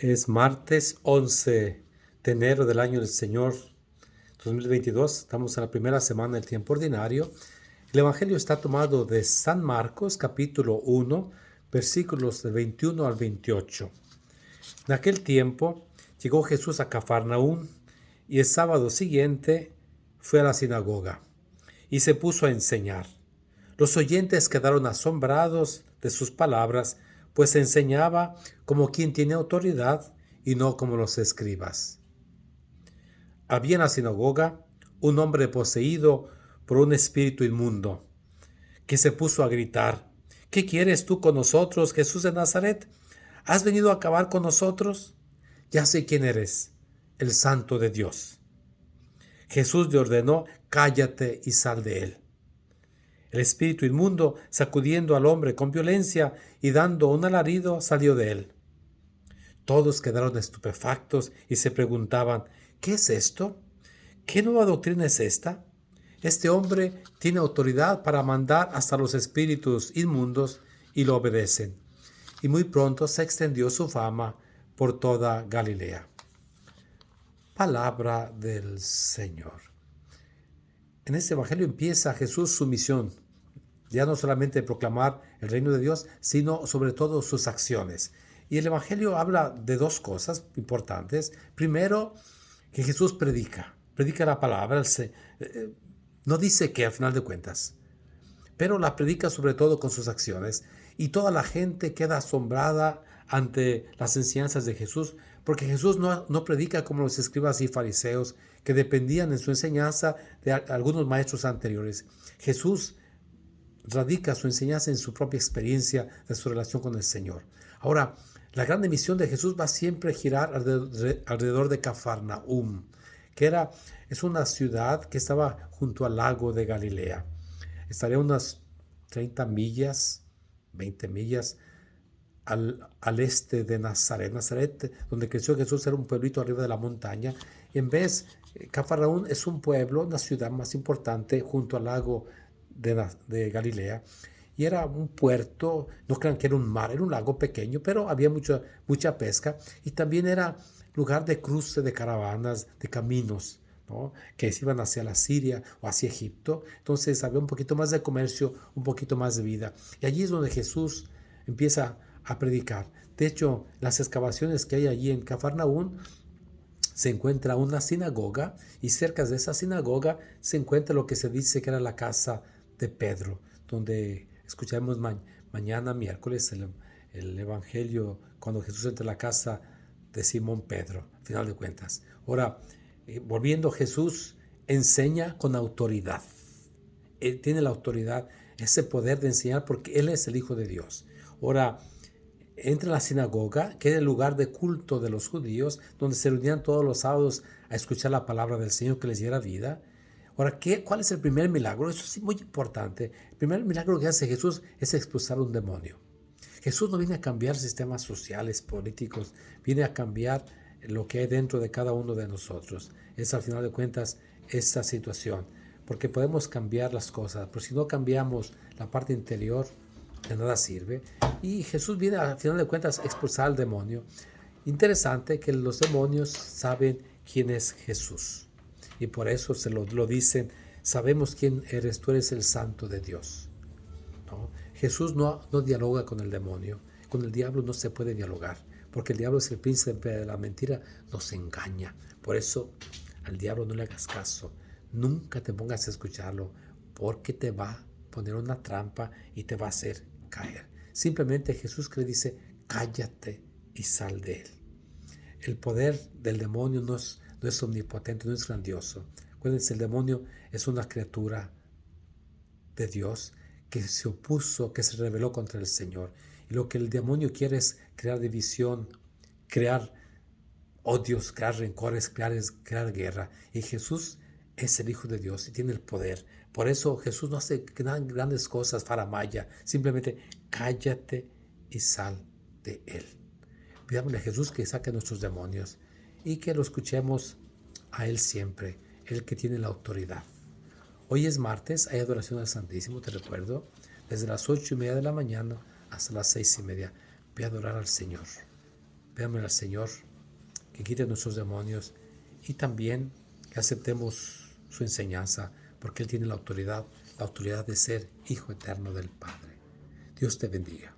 Es martes 11 de enero del año del Señor 2022. Estamos en la primera semana del tiempo ordinario. El Evangelio está tomado de San Marcos, capítulo 1, versículos del 21 al 28. En aquel tiempo llegó Jesús a Cafarnaúm y el sábado siguiente fue a la sinagoga y se puso a enseñar. Los oyentes quedaron asombrados de sus palabras, pues enseñaba como quien tiene autoridad y no como los escribas. Había en la sinagoga un hombre poseído por un espíritu inmundo, que se puso a gritar: ¿Qué quieres tú con nosotros, Jesús de Nazaret? ¿Has venido a acabar con nosotros? Ya sé quién eres, el Santo de Dios. Jesús le ordenó: cállate y sal de él. El espíritu inmundo, sacudiendo al hombre con violencia y dando un alarido, salió de él. Todos quedaron estupefactos y se preguntaban: ¿qué es esto? ¿Qué nueva doctrina es esta? Este hombre tiene autoridad para mandar hasta los espíritus inmundos y lo obedecen. Y muy pronto se extendió su fama por toda Galilea. Palabra del Señor. En este evangelio empieza Jesús su misión, ya no solamente proclamar el reino de Dios, sino sobre todo sus acciones. Y el evangelio habla de dos cosas importantes. Primero, que Jesús predica la palabra. No dice que al final de cuentas, pero la predica sobre todo con sus acciones. Y toda la gente queda asombrada ante las enseñanzas de Jesús, porque Jesús no predica como los escribas y fariseos, que dependían en su enseñanza de algunos maestros anteriores. Jesús radica su enseñanza en su propia experiencia de su relación con el Señor. Ahora, la gran misión de Jesús va siempre a girar alrededor de Cafarnaúm, que es una ciudad que estaba junto al lago de Galilea. Estaría unas 30 millas, 20 millas al este de Nazaret. Nazaret, donde creció Jesús, era un pueblito arriba de la montaña. Cafarnaúm es un pueblo, una ciudad más importante junto al lago de Galilea, y era un puerto. No crean que era un mar, era un lago pequeño, pero había mucha pesca, y también era lugar de cruce de caravanas, de caminos, ¿no?, que se iban hacia la Siria o hacia Egipto. Entonces había un poquito más de comercio, un poquito más de vida, y allí es donde Jesús empieza a predicar. De hecho, las excavaciones que hay allí en Cafarnaúm, se encuentra una sinagoga, y cerca de esa sinagoga se encuentra lo que se dice que era la casa de Pedro, donde escucharemos mañana miércoles el evangelio cuando Jesús entra a la casa de Simón Pedro, al final de cuentas. Ahora, volviendo, Jesús enseña con autoridad. Él tiene la autoridad, ese poder de enseñar, porque Él es el Hijo de Dios. Ahora, entra a la sinagoga, que era el lugar de culto de los judíos, donde se reunían todos los sábados a escuchar la palabra del Señor que les diera vida. Ahora, ¿cuál es el primer milagro? Eso es muy importante. El primer milagro que hace Jesús es expulsar un demonio. Jesús no viene a cambiar sistemas sociales, políticos, viene a cambiar lo que hay dentro de cada uno de nosotros. Es, al final de cuentas, esta situación. Porque podemos cambiar las cosas, pero si no cambiamos la parte interior, de nada sirve. Y Jesús viene, al final de cuentas, a expulsar al demonio. Interesante que los demonios saben quién es Jesús, y por eso se lo dicen: sabemos quién eres, tú eres el Santo de Dios, ¿no? Jesús no dialoga con el demonio. Con el diablo no se puede dialogar, porque el diablo es el príncipe de la mentira, nos engaña. Por eso al diablo no le hagas caso, nunca te pongas a escucharlo, porque te va a poner una trampa y te va a hacer caer. Simplemente Jesús que le dice: cállate y sal de él. El poder del demonio no es omnipotente, no es grandioso. Acuérdense, el demonio es una criatura de Dios que se opuso, que se rebeló contra el Señor. Y lo que el demonio quiere es crear división, crear odios, crear rencores, crear guerra. Y Jesús es el Hijo de Dios y tiene el poder. Por eso Jesús no hace grandes cosas faramaya. Simplemente cállate y sal de él. Pidámosle a Jesús que saque nuestros demonios y que lo escuchemos a Él siempre, el que tiene la autoridad. Hoy es martes, hay adoración al Santísimo, te recuerdo, desde las 8:30 de la mañana hasta las 6:30. Ve a adorar al Señor. Pidamos al Señor que quite nuestros demonios y también que aceptemos su enseñanza, porque Él tiene la autoridad de ser Hijo eterno del Padre. Dios te bendiga.